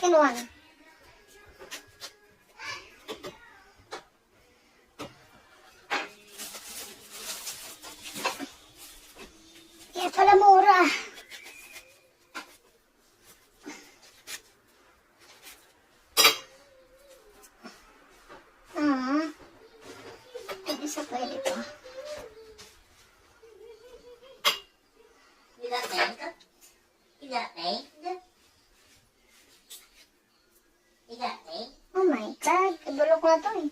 second one. Kaya pala mura. Isa pwede to. You got named? You got named? You got named? Oh my God, ibulok na to eh.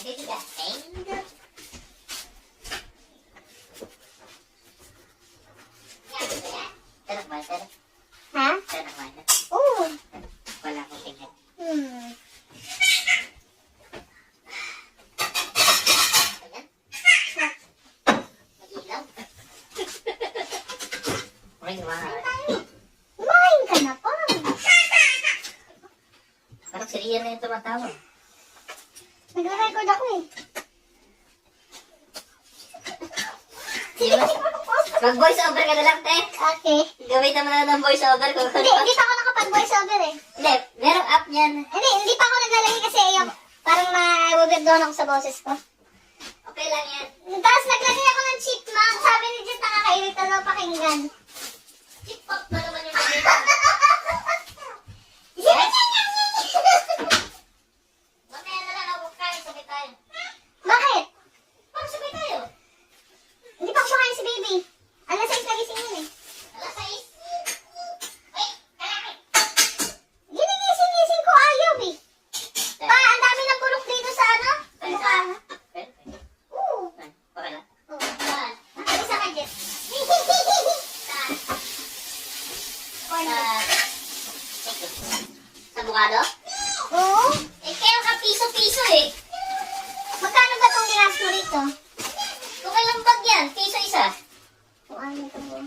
Did you got named? Tanong ba? Ha? Tanong ba? Oo. Wala akong tingnan. Mag-ilaw. Ring one. Kumain ka na pa. Parang si Rian na yung tumatawag. Nag-record ako eh. Mag-voice over ka na lang, te. Okay. Gamitan mo na ng voice over kung ano. Hindi pa ako nakapag-voice over eh. Hindi, merong app niyan. Hindi pa ako naglalagay kasi ayoko. Parang ma-weirdoon ako sa boses ko. Okay lang yan. Tapos naglagay ako ng chipmunk. Sabi ni Jess nakakairita daw pakinggan. Chipmunk ba naman yung nagita? Mamaya na lang ako kain, sabay tayo. Bakit? Pag sabay tayo. Hindi pa kumakain si baby. Alas 6 nagising yun eh. Alas 6. Wait, kalaki. Ginising ko ayaw eh. Ang dami ng bulok dito sa ano? Mukha. Oo. Okay lang. Oo. Nakabisa ka, Jess. Sa bukado? Oo. Eh, kaya ka piso-piso eh. Magkano ba itong linas mo rito? Kung ilang bag yan, piso isa. Kung ano ito mo?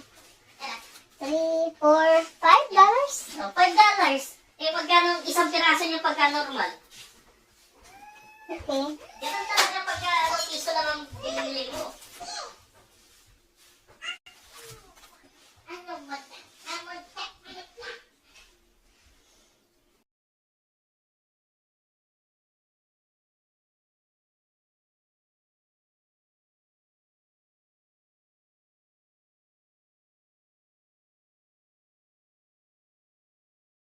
$3, $4, $5? No, $5. Eh, pagkano isang piraso niya pagka normal? Okay. Ganun talaga pagka piso lang ang binili mo. Ano ba?